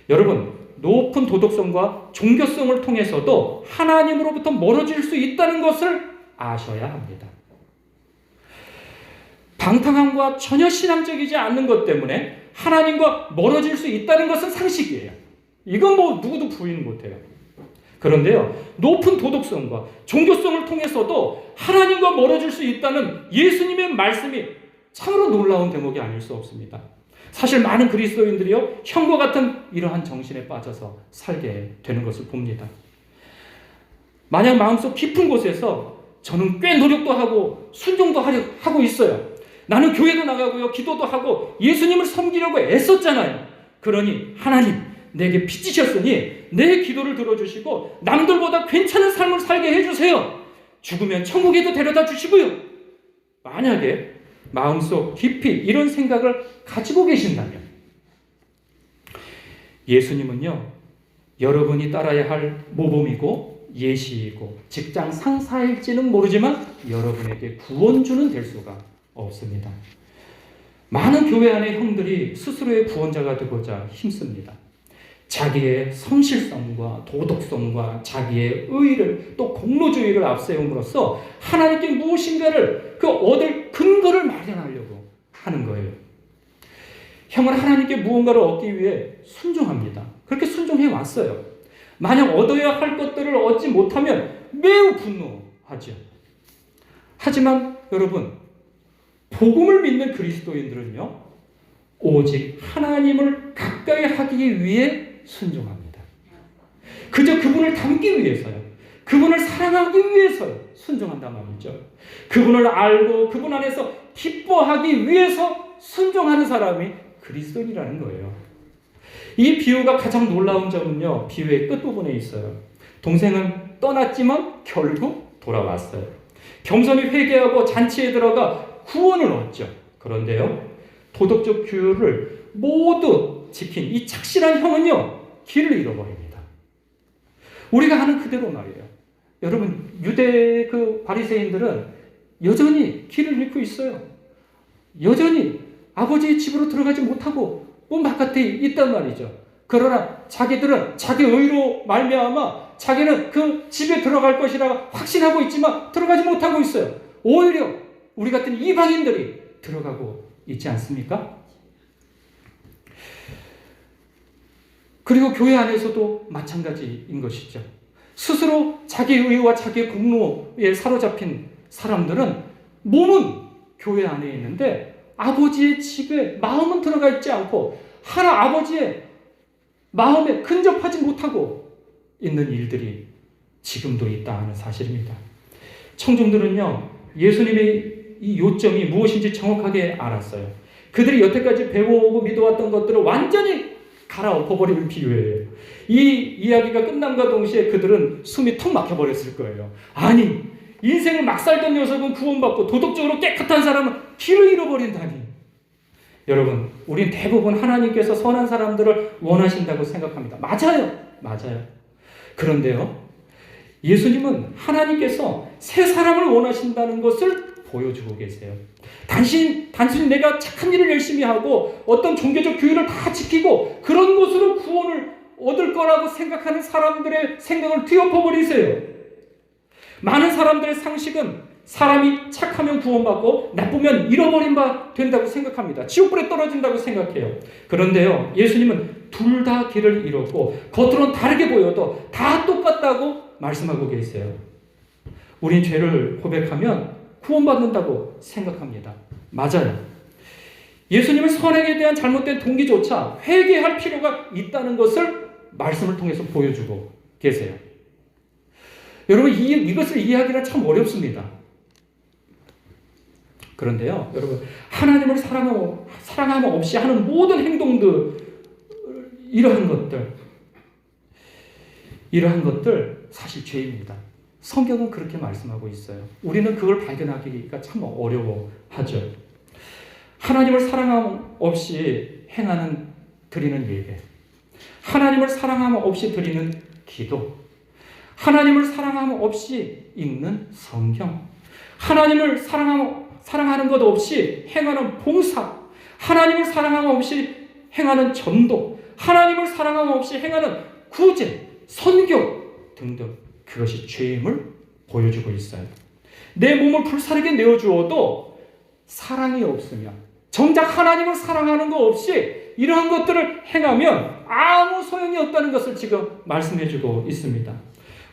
여러분, 높은 도덕성과 종교성을 통해서도 하나님으로부터 멀어질 수 있다는 것을 아셔야 합니다. 방탕함과 전혀 신앙적이지 않는 것 때문에 하나님과 멀어질 수 있다는 것은 상식이에요. 이건 뭐 누구도 부인 못해요. 그런데요, 높은 도덕성과 종교성을 통해서도 하나님과 멀어질 수 있다는 예수님의 말씀이 참으로 놀라운 대목이 아닐 수 없습니다. 사실 많은 그리스도인들이요, 형과 같은 이러한 정신에 빠져서 살게 되는 것을 봅니다. 만약 마음속 깊은 곳에서 저는 꽤 노력도 하고 순종도 하고 있어요. 나는 교회도 나가고요, 기도도 하고 예수님을 섬기려고 애썼잖아요. 그러니 하나님, 내게 빚지셨으니 내 기도를 들어주시고 남들보다 괜찮은 삶을 살게 해주세요. 죽으면 천국에도 데려다 주시고요. 만약에 마음속 깊이 이런 생각을 가지고 계신다면 예수님은요, 여러분이 따라야 할 모범이고 예시이고 직장 상사일지는 모르지만 여러분에게 구원주는 될 수가 없습니다. 많은 교회 안의 형들이 스스로의 구원자가 되고자 힘씁니다. 자기의 성실성과 도덕성과 자기의 의의를 또 공로주의를 앞세움으로써 하나님께 무엇인가를 얻을 근거를 마련하려고 하는 거예요. 형은 하나님께 무언가를 얻기 위해 순종합니다. 그렇게 순종해 왔어요. 만약 얻어야 할 것들을 얻지 못하면 매우 분노하죠. 하지만 여러분, 복음을 믿는 그리스도인들은요, 오직 하나님을 가까이 하기 위해 순종합니다. 그저 그분을 닮기 위해서요. 그분을 사랑하기 위해서 순종한단 말이죠. 그분을 알고 그분 안에서 기뻐하기 위해서 순종하는 사람이 그리스도인이라는 거예요. 이 비유가 가장 놀라운 점은요, 비유의 끝부분에 있어요. 동생은 떠났지만 결국 돌아왔어요. 겸손히 회개하고 잔치에 들어가 구원을 얻죠. 그런데요, 도덕적 규율을 모두 지킨 이 착실한 형은요, 길을 잃어버립니다. 우리가 하는 그대로 말이에요. 여러분, 유대 바리새인들은 여전히 길을 잃고 있어요. 여전히 아버지의 집으로 들어가지 못하고 문 바깥에 있단 말이죠. 그러나 자기들은 자기 의로 말미암아 자기는 그 집에 들어갈 것이라 확신하고 있지만 들어가지 못하고 있어요. 오히려 우리 같은 이방인들이 들어가고 있지 않습니까? 그리고 교회 안에서도 마찬가지인 것이죠. 스스로 자기의 의와 자기의 공로에 사로잡힌 사람들은 몸은 교회 안에 있는데 아버지의 집에 마음은 들어가 있지 않고 아버지의 마음에 근접하지 못하고 있는 일들이 지금도 있다 하는 사실입니다. 청중들은요, 예수님의 이 요점이 무엇인지 정확하게 알았어요. 그들이 여태까지 배워오고 믿어왔던 것들을 완전히 갈아엎어버리는 비유예요. 이 이야기가 끝남과 동시에 그들은 숨이 턱 막혀버렸을 거예요. 아니, 인생을 막 살던 녀석은 구원받고 도덕적으로 깨끗한 사람은 길을 잃어버린다니. 여러분, 우린 대부분 하나님께서 선한 사람들을 원하신다고 생각합니다. 맞아요. 맞아요. 그런데요, 예수님은 하나님께서 새 사람을 원하신다는 것을 보여주고 계세요. 단순히 내가 착한 일을 열심히 하고 어떤 종교적 규율을 다 지키고 그런 것으로 구원을 얻을 거라고 생각하는 사람들의 생각을 뒤엎어버리세요. 많은 사람들의 상식은 사람이 착하면 구원받고 나쁘면 잃어버린 바 된다고 생각합니다. 지옥불에 떨어진다고 생각해요. 그런데요, 예수님은 둘 다 길을 잃었고 겉으로는 다르게 보여도 다 똑같다고 말씀하고 계세요. 우린 죄를 고백하면 구원받는다고 생각합니다. 맞아요. 예수님은 선행에 대한 잘못된 동기조차 회개할 필요가 있다는 것을 말씀을 통해서 보여주고 계세요. 여러분, 이것을 이해하기가 참 어렵습니다. 그런데요, 여러분, 하나님을 사랑함 없이 하는 모든 행동들, 이러한 것들 사실 죄입니다. 성경은 그렇게 말씀하고 있어요. 우리는 그걸 발견하기가 참 어려워하죠. 하나님을 사랑함 없이 드리는 예배, 하나님을 사랑함 없이 드리는 기도, 하나님을 사랑함 없이 읽는 성경, 하나님을 사랑하는 것 없이 행하는 봉사, 하나님을 사랑함 없이 행하는 전도, 하나님을 사랑함 없이 행하는 구제, 선교 등등, 그것이 죄임을 보여주고 있어요. 내 몸을 불사르게 내어주어도 사랑이 없으면, 정작 하나님을 사랑하는 것 없이 이러한 것들을 행하면 아무 소용이 없다는 것을 지금 말씀해주고 있습니다.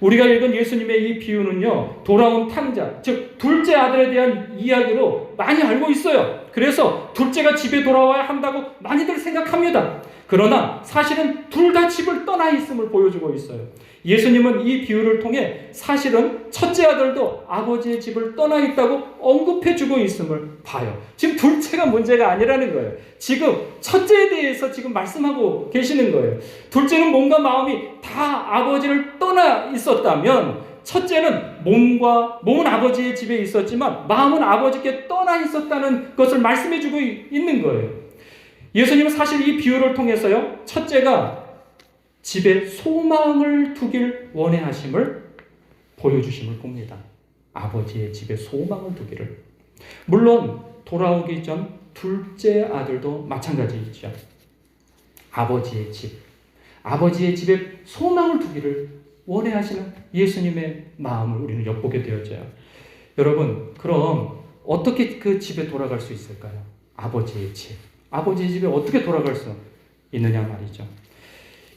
우리가 읽은 예수님의 이 비유는요, 돌아온 탕자, 즉 둘째 아들에 대한 이야기로 많이 알고 있어요. 그래서 둘째가 집에 돌아와야 한다고 많이들 생각합니다. 그러나 사실은 둘 다 집을 떠나 있음을 보여주고 있어요. 예수님은 이 비유를 통해 사실은 첫째 아들도 아버지의 집을 떠나 있다고 언급해주고 있음을 봐요. 지금 둘째가 문제가 아니라는 거예요. 지금 첫째에 대해서 지금 말씀하고 계시는 거예요. 둘째는 몸과 마음이 다 아버지를 떠나 있었다면 첫째는 몸은 아버지의 집에 있었지만 마음은 아버지께 떠나 있었다는 것을 말씀해주고 있는 거예요. 예수님은 사실 이 비유를 통해서요, 첫째가 집에 소망을 두길 원해하심을 보여주심을 봅니다. 아버지의 집에 소망을 두기를. 물론 돌아오기 전 둘째 아들도 마찬가지죠. 아버지의 집에 소망을 두기를 원해하시는 예수님의 마음을 우리는 엿보게 되어져요. 여러분, 그럼 어떻게 그 집에 돌아갈 수 있을까요? 아버지의 집에 어떻게 돌아갈 수 있느냐 말이죠.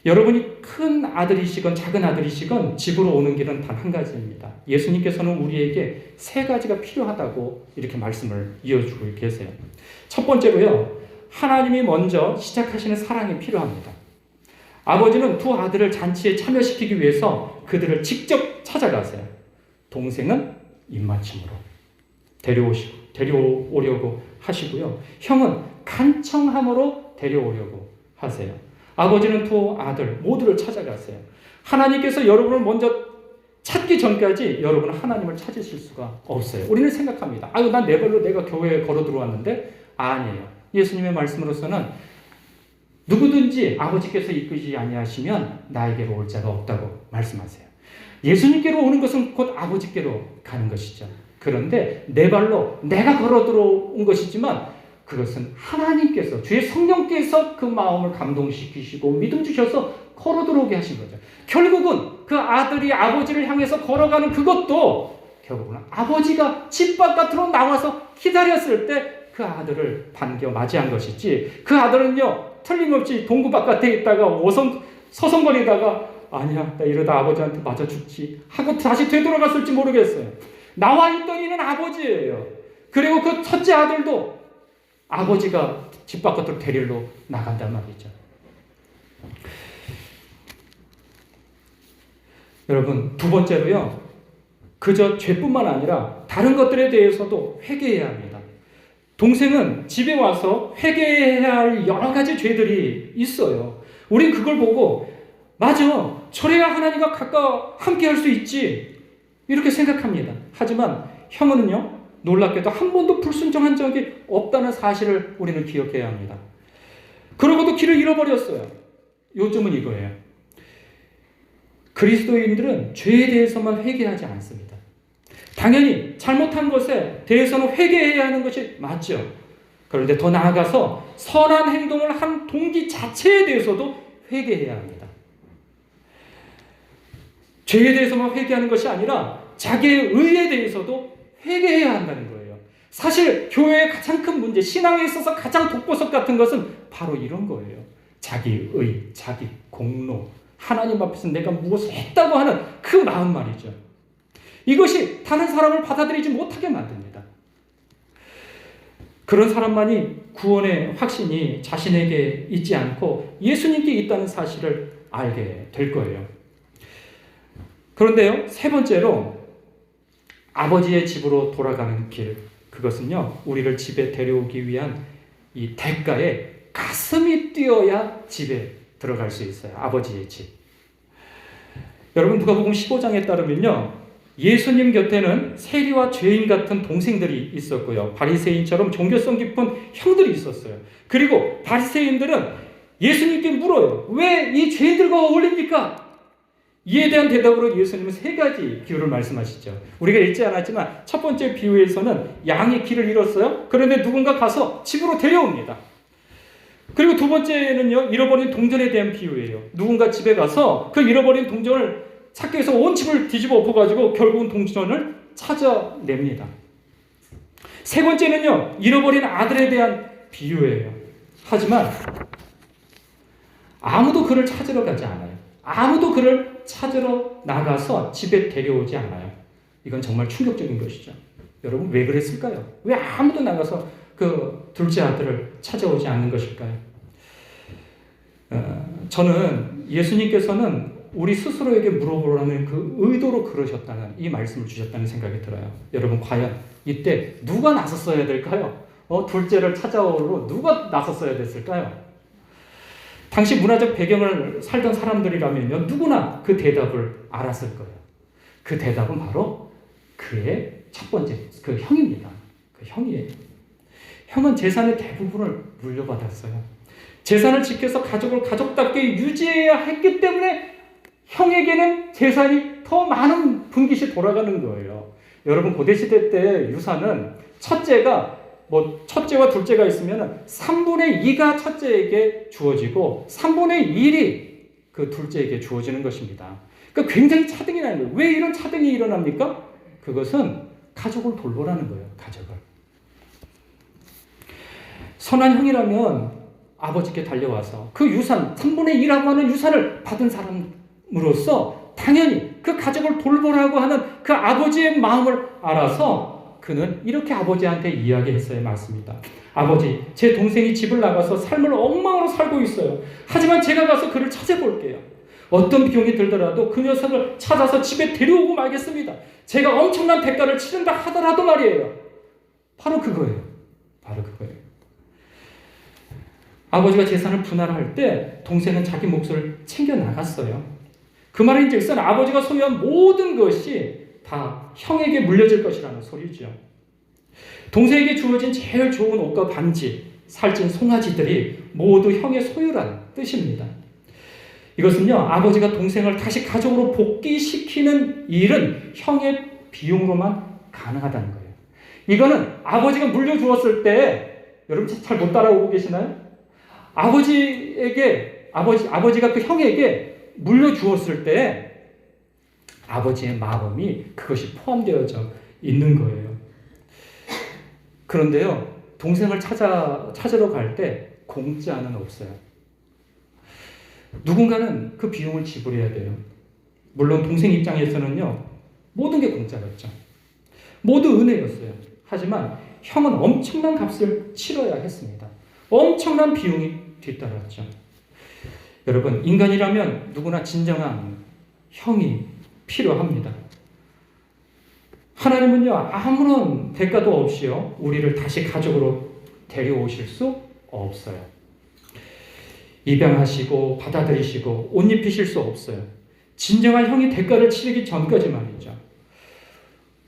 여러분이 큰 아들이시건 작은 아들이시건 집으로 오는 길은 단 한 가지입니다. 예수님께서는 우리에게 세 가지가 필요하다고 이렇게 말씀을 이어주고 계세요. 첫 번째로요, 하나님이 먼저 시작하시는 사랑이 필요합니다. 아버지는 두 아들을 잔치에 참여시키기 위해서 그들을 직접 찾아가세요. 동생은 입맞춤으로 데려오려고 하시고요. 형은 간청함으로 데려오려고 하세요. 아버지는 두 아들 모두를 찾아가세요. 하나님께서 여러분을 먼저 찾기 전까지 여러분은 하나님을 찾으실 수가 없어요. 우리는 생각합니다. 난 내 발로 내가 교회에 걸어 들어왔는데, 아니에요. 예수님의 말씀으로서는 누구든지 아버지께서 이끄지 아니하시면 나에게로 올 자가 없다고 말씀하세요. 예수님께로 오는 것은 곧 아버지께로 가는 것이죠. 그런데 내 발로 내가 걸어 들어온 것이지만 그것은 하나님께서, 주의 성령께서 그 마음을 감동시키시고 믿음 주셔서 걸어 들어오게 하신 거죠. 결국은 그 아들이 아버지를 향해서 걸어가는 그것도 결국은 아버지가 집 바깥으로 나와서 기다렸을 때 그 아들을 반겨 맞이한 것이지, 그 아들은요 틀림없이 동구 바깥에 있다가 서성거리다가 아니야 나 이러다 아버지한테 맞아 죽지 하고 다시 되돌아갔을지 모르겠어요. 나와 있던 이는 아버지예요. 그리고 그 첫째 아들도 아버지가 집 바깥으로 데리러 나간단 말이죠. 여러분, 두 번째로요, 그저 죄뿐만 아니라 다른 것들에 대해서도 회개해야 합니다. 동생은 집에 와서 회개해야 할 여러 가지 죄들이 있어요. 우린 그걸 보고 맞아, 저래야 하나님과 함께 할 수 있지 이렇게 생각합니다. 하지만 형은요, 놀랍게도 한 번도 불순종한 적이 없다는 사실을 우리는 기억해야 합니다. 그러고도 길을 잃어버렸어요. 요점은 이거예요. 그리스도인들은 죄에 대해서만 회개하지 않습니다. 당연히 잘못한 것에 대해서는 회개해야 하는 것이 맞죠. 그런데 더 나아가서 선한 행동을 한 동기 자체에 대해서도 회개해야 합니다. 죄에 대해서만 회개하는 것이 아니라 자기의 의에 대해서도 회개해야 한다는 거예요. 사실 교회의 가장 큰 문제, 신앙에 있어서 가장 독보석 같은 것은 바로 이런 거예요. 자기 의, 자기 공로, 하나님 앞에서 내가 무엇을 했다고 하는 그 마음 말이죠. 이것이 다른 사람을 받아들이지 못하게 만듭니다. 그런 사람만이 구원의 확신이 자신에게 있지 않고 예수님께 있다는 사실을 알게 될 거예요. 그런데요, 세 번째로 아버지의 집으로 돌아가는 길, 그것은요, 우리를 집에 데려오기 위한 이 대가에 가슴이 뛰어야 집에 들어갈 수 있어요. 아버지의 집. 여러분, 누가복음 15장에 따르면요, 예수님 곁에는 세리와 죄인 같은 동생들이 있었고요. 바리새인처럼 종교성 깊은 형들이 있었어요. 그리고 바리새인들은 예수님께 물어요. 왜 이 죄인들과 어울립니까? 이에 대한 대답으로 예수님은 세 가지 비유를 말씀하시죠. 우리가 읽지 않았지만 첫 번째 비유에서는 양이 길을 잃었어요. 그런데 누군가 가서 집으로 데려옵니다. 그리고 두 번째는요, 잃어버린 동전에 대한 비유예요. 누군가 집에 가서 그 잃어버린 동전을 찾기 위해서 온 집을 뒤집어 엎어가지고 결국은 동전을 찾아냅니다. 세 번째는요, 잃어버린 아들에 대한 비유예요. 하지만 아무도 그를 찾으러 가지 않아요. 아무도 그를 찾으러 나가서 집에 데려오지 않아요. 이건 정말 충격적인 것이죠. 여러분, 왜 그랬을까요? 왜 아무도 나가서 그 둘째 아들을 찾아오지 않는 것일까요? 저는 예수님께서는 우리 스스로에게 물어보라는 그 의도로 그러셨다는, 이 말씀을 주셨다는 생각이 들어요. 여러분, 과연 이때 누가 나섰어야 될까요? 둘째를 찾아오러 누가 나섰어야 됐을까요? 당시 문화적 배경을 살던 사람들이라면요, 누구나 그 대답을 알았을 거예요. 그 대답은 바로 그의 첫 번째, 그 형입니다. 그 형이에요. 형은 재산의 대부분을 물려받았어요. 재산을 지켜서 가족을 가족답게 유지해야 했기 때문에 형에게는 재산이 더 많은 분깃이 돌아가는 거예요. 여러분, 고대시대 때 유산은 첫째와 둘째가 있으면 3분의 2가 첫째에게 주어지고 3분의 1이 그 둘째에게 주어지는 것입니다. 그러니까 굉장히 차등이 나는 거예요. 왜 이런 차등이 일어납니까? 그것은 가족을 돌보라는 거예요. 가족을. 선한 형이라면 아버지께 달려와서 그 유산, 3분의 2라고 하는 유산을 받은 사람으로서 당연히 그 가족을 돌보라고 하는 그 아버지의 마음을 알아서 그는 이렇게 아버지한테 이야기했어야 맞습니다. 아버지, 제 동생이 집을 나가서 삶을 엉망으로 살고 있어요. 하지만 제가 가서 그를 찾아볼게요. 어떤 비용이 들더라도 그 녀석을 찾아서 집에 데려오고 말겠습니다. 제가 엄청난 대가를 치른다 하더라도 말이에요. 바로 그거예요. 바로 그거예요. 아버지가 재산을 분할할 때 동생은 자기 몫을 챙겨 나갔어요. 그 말인즉슨 아버지가 소유한 모든 것이 다 형에게 물려질 것이라는 소리죠. 동생에게 주어진 제일 좋은 옷과 반지, 살찐 송아지들이 모두 형의 소유라는 뜻입니다. 이것은요, 아버지가 동생을 다시 가족으로 복귀시키는 일은 형의 비용으로만 가능하다는 거예요. 이거는 아버지가 물려주었을 때, 여러분 잘 못 따라오고 계시나요? 아버지가 그 형에게 물려주었을 때 아버지의 마음이 그것이 포함되어져 있는 거예요. 그런데요, 동생을 찾으러 갈 때 공짜는 없어요. 누군가는 그 비용을 지불해야 돼요. 물론 동생 입장에서는요, 모든 게 공짜였죠. 모두 은혜였어요. 하지만 형은 엄청난 값을 치러야 했습니다. 엄청난 비용이 뒤따랐죠. 여러분, 인간이라면 누구나 진정한 형이 필요합니다. 하나님은요, 아무런 대가도 없이요, 우리를 다시 가족으로 데려오실 수 없어요. 입양하시고 받아들이시고 옷 입히실 수 없어요. 진정한 형이 대가를 치르기 전까지 말이죠.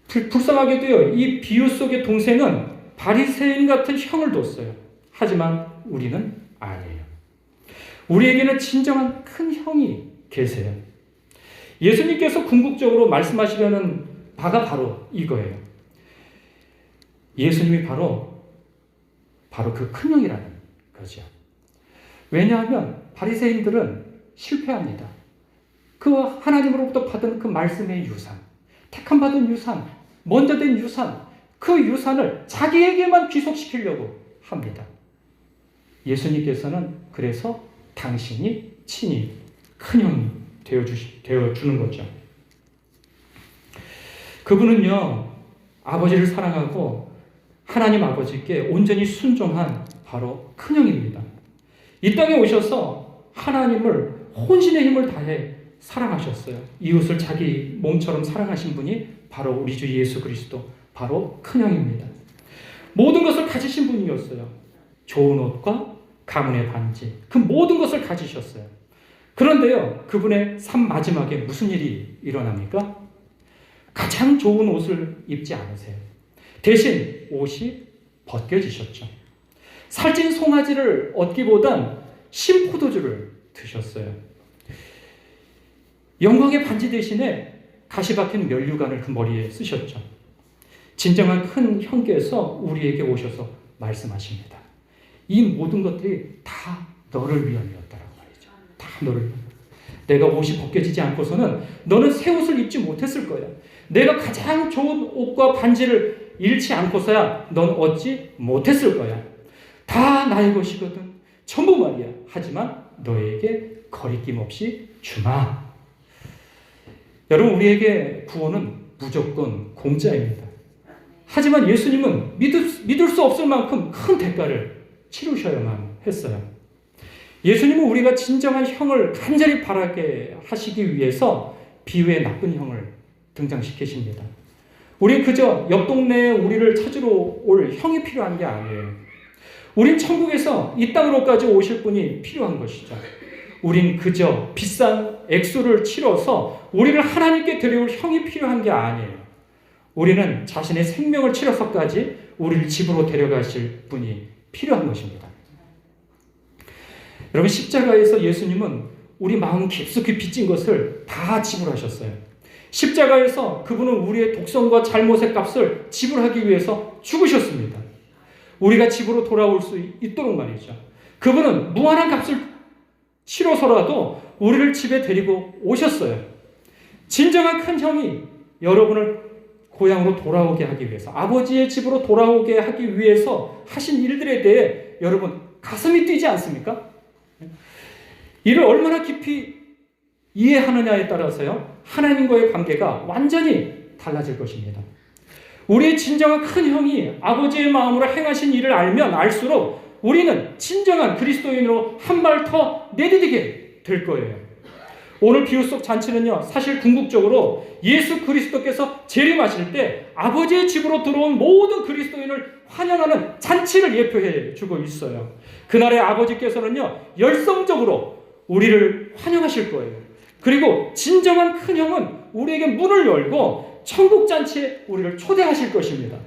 불쌍하게도요, 이 비유 속의 동생은 바리새인 같은 형을 뒀어요. 하지만 우리는 아니에요. 우리에게는 진정한 큰 형이 계세요. 예수님께서 궁극적으로 말씀하시려는 바가 바로 이거예요. 예수님이 바로 그 큰 형이라는 거죠. 왜냐하면 바리새인들은 실패합니다. 그 하나님으로부터 받은 그 말씀의 유산, 택함 받은 유산, 먼저 된 유산, 그 유산을 자기에게만 귀속시키려고 합니다. 예수님께서는 그래서 당신이 친히 큰 형이 되어주는 거죠. 그분은요, 아버지를 사랑하고 하나님 아버지께 온전히 순종한 바로 큰 형입니다. 이 땅에 오셔서 하나님을 혼신의 힘을 다해 사랑하셨어요. 이웃을 자기 몸처럼 사랑하신 분이 바로 우리 주 예수 그리스도, 바로 큰 형입니다. 모든 것을 가지신 분이었어요. 좋은 옷과 가문의 반지, 그 모든 것을 가지셨어요. 그런데요, 그분의 삶 마지막에 무슨 일이 일어납니까? 가장 좋은 옷을 입지 않으세요. 대신 옷이 벗겨지셨죠. 살찐 송아지를 얻기보단 신포도주를 드셨어요. 영광의 반지 대신에 가시 박힌 면류관을 그 머리에 쓰셨죠. 진정한 큰 형께서 우리에게 오셔서 말씀하십니다. 이 모든 것들이 다 너를 위함이었다라고 말이죠. 다 너를 위함. 내가 옷이 벗겨지지 않고서는 너는 새 옷을 입지 못했을 거야. 내가 가장 좋은 옷과 반지를 잃지 않고서야 넌 얻지 못했을 거야. 다 나의 것이거든. 전부 말이야. 하지만 너에게 거리낌 없이 주마. 여러분, 우리에게 구원은 무조건 공짜입니다. 하지만 예수님은 믿을 수 없을 만큼 큰 대가를 치르셔야만 했어요. 예수님은 우리가 진정한 형을 간절히 바라게 하시기 위해서 비유의 나쁜 형을 등장시키십니다. 우린 그저 옆 동네에 우리를 찾으러 올 형이 필요한 게 아니에요. 우린 천국에서 이 땅으로까지 오실 분이 필요한 것이죠. 우린 그저 비싼 액수를 치러서 우리를 하나님께 데려올 형이 필요한 게 아니에요. 우리는 자신의 생명을 치러서까지 우리를 집으로 데려가실 분이 필요한 것입니다. 여러분, 십자가에서 예수님은 우리 마음 깊숙이 빚진 것을 다 지불하셨어요. 십자가에서 그분은 우리의 독성과 잘못의 값을 지불하기 위해서 죽으셨습니다. 우리가 집으로 돌아올 수 있도록 말이죠. 그분은 무한한 값을 치러서라도 우리를 집에 데리고 오셨어요. 진정한 큰 형이 여러분을 고향으로 돌아오게 하기 위해서, 아버지의 집으로 돌아오게 하기 위해서 하신 일들에 대해 여러분 가슴이 뛰지 않습니까? 이를 얼마나 깊이 이해하느냐에 따라서요, 하나님과의 관계가 완전히 달라질 것입니다. 우리의 진정한 큰 형이 아버지의 마음으로 행하신 일을 알면 알수록 우리는 진정한 그리스도인으로 한 발 더 내디디게 될 거예요. 오늘 비유 속 잔치는요, 사실 궁극적으로 예수 그리스도께서 재림하실 때 아버지의 집으로 들어온 모든 그리스도인을 환영하는 잔치를 예표해 주고 있어요. 그날의 아버지께서는요, 열성적으로 우리를 환영하실 거예요. 그리고 진정한 큰 형은 우리에게 문을 열고 천국 잔치에 우리를 초대하실 것입니다.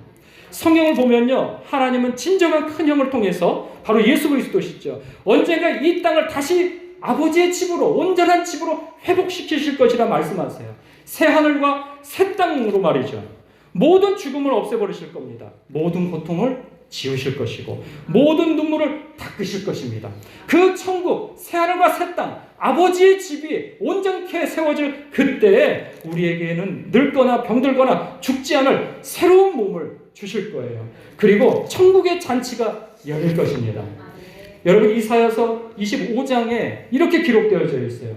성경을 보면요, 하나님은 진정한 큰 형을 통해서 바로 예수 그리스도시죠. 언젠가 이 땅을 다시 아버지의 집으로, 온전한 집으로 회복시키실 것이라 말씀하세요. 새 하늘과 새 땅으로 말이죠. 모든 죽음을 없애버리실 겁니다. 모든 고통을 지우실 것이고 모든 눈물을 닦으실 것입니다. 그 천국, 새 하늘과 새 땅, 아버지의 집이 온전케 세워질 그때에 우리에게는 늙거나 병들거나 죽지 않을 새로운 몸을 주실 거예요. 그리고 천국의 잔치가 열릴 것입니다. 여러분, 이사야서 25장에 이렇게 기록되어져 있어요.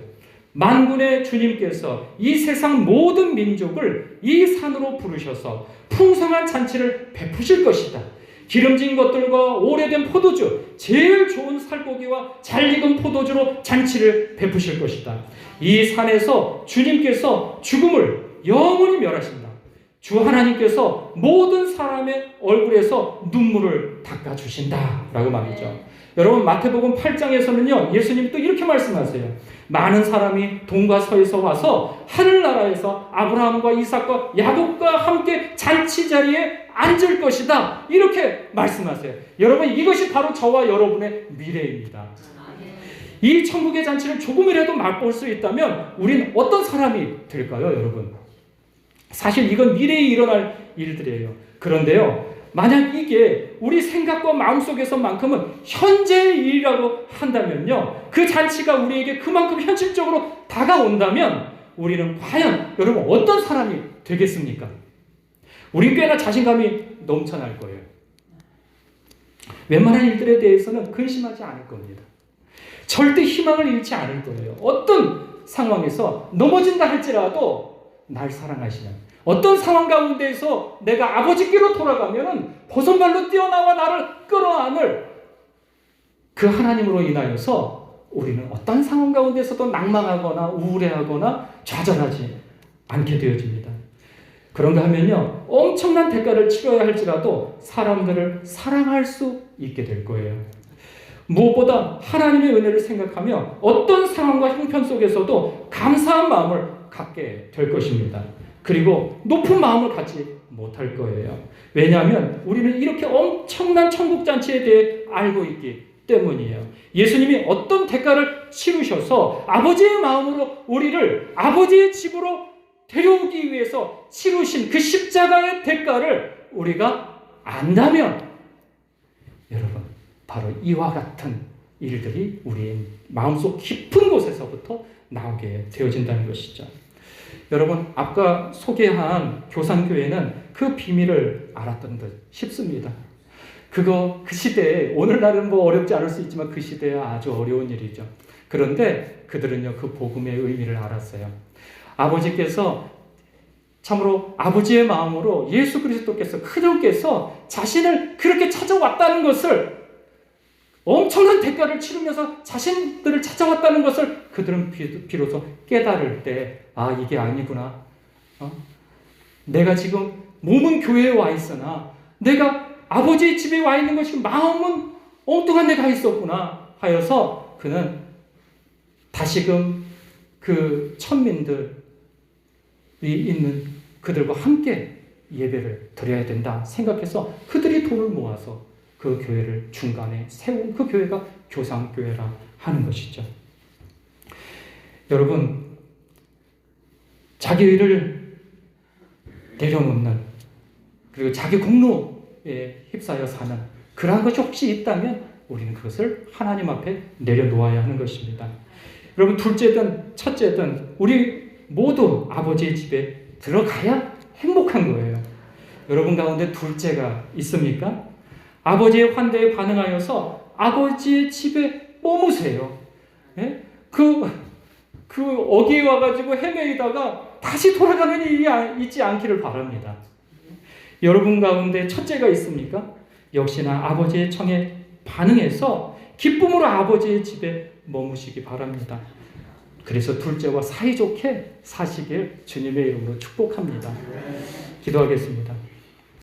만군의 주님께서 이 세상 모든 민족을 이 산으로 부르셔서 풍성한 잔치를 베푸실 것이다. 기름진 것들과 오래된 포도주, 제일 좋은 살코기와 잘 익은 포도주로 잔치를 베푸실 것이다. 이 산에서 주님께서 죽음을 영원히 멸하신다. 주 하나님께서 모든 사람의 얼굴에서 눈물을 닦아주신다 라고 말이죠. 여러분, 마태복음 8장에서는요, 예수님이 또 이렇게 말씀하세요. 많은 사람이 동과 서에서 와서 하늘나라에서 아브라함과 이삭과 야곱과 함께 잔치 자리에 앉을 것이다. 이렇게 말씀하세요. 여러분, 이것이 바로 저와 여러분의 미래입니다. 이 천국의 잔치를 조금이라도 맛볼 수 있다면 우리는 어떤 사람이 될까요, 여러분? 사실 이건 미래에 일어날 일들이에요. 그런데요, 만약 이게 우리 생각과 마음속에서만큼은 현재의 일이라고 한다면요, 그 잔치가 우리에게 그만큼 현실적으로 다가온다면 우리는 과연 여러분 어떤 사람이 되겠습니까? 우리 꽤나 자신감이 넘쳐날 거예요. 웬만한 일들에 대해서는 근심하지 않을 겁니다. 절대 희망을 잃지 않을 거예요. 어떤 상황에서 넘어진다 할지라도 날 사랑하시는, 어떤 상황 가운데에서 내가 아버지께로 돌아가면은 버선발로 뛰어나와 나를 끌어안을 그 하나님으로 인하여서 우리는 어떤 상황 가운데서도 낭망하거나 우울해하거나 좌절하지 않게 되어집니다. 그런가 하면요, 엄청난 대가를 치러야 할지라도 사람들을 사랑할 수 있게 될 거예요. 무엇보다 하나님의 은혜를 생각하며 어떤 상황과 형편 속에서도 감사한 마음을 갖게 될 것입니다. 그리고 높은 마음을 갖지 못할 거예요. 왜냐하면 우리는 이렇게 엄청난 천국잔치에 대해 알고 있기 때문이에요. 예수님이 어떤 대가를 치르셔서 아버지의 마음으로 우리를 아버지의 집으로 데려오기 위해서 치르신 그 십자가의 대가를 우리가 안다면 여러분, 바로 이와 같은 일들이 우리의 마음속 깊은 곳에서부터 나오게 되어진다는 것이죠. 여러분, 아까 소개한 교산교회는 그 비밀을 알았던 듯 싶습니다. 그 시대에, 오늘날은 뭐 어렵지 않을 수 있지만 그 시대에 아주 어려운 일이죠. 그런데 그들은요, 그 복음의 의미를 알았어요. 아버지께서 참으로 아버지의 마음으로 예수 그리스도께서, 그분께서 자신을 그렇게 찾아왔다는 것을, 엄청난 대가를 치르면서 자신들을 찾아왔다는 것을 그들은 비로소 깨달을 때, 아, 이게 아니구나. 내가 지금 몸은 교회에 와 있으나 내가 아버지의 집에 와 있는 것이 마음은 엉뚱한 데 가 있었구나 하여서 그는 다시금 그 천민들이 있는 그들과 함께 예배를 드려야 된다 생각해서 그들이 돈을 모아서 그 교회를 중간에 세운 그 교회가 교산교회라 하는 것이죠. 여러분, 자기 의를 내려놓는, 그리고 자기 공로에 휩싸여 사는 그러한 것이 혹시 있다면 우리는 그것을 하나님 앞에 내려놓아야 하는 것입니다. 여러분, 둘째든 첫째든 우리 모두 아버지의 집에 들어가야 행복한 거예요. 여러분 가운데 둘째가 있습니까? 아버지의 환대에 반응하여서 아버지의 집에 머무세요. 예? 그 어귀에 와가지고 헤매이다가 다시 돌아가는 일이 있지 않기를 바랍니다. 여러분 가운데 첫째가 있습니까? 역시나 아버지의 청에 반응해서 기쁨으로 아버지의 집에 머무시기 바랍니다. 그래서 둘째와 사이좋게 사시길 주님의 이름으로 축복합니다. 기도하겠습니다.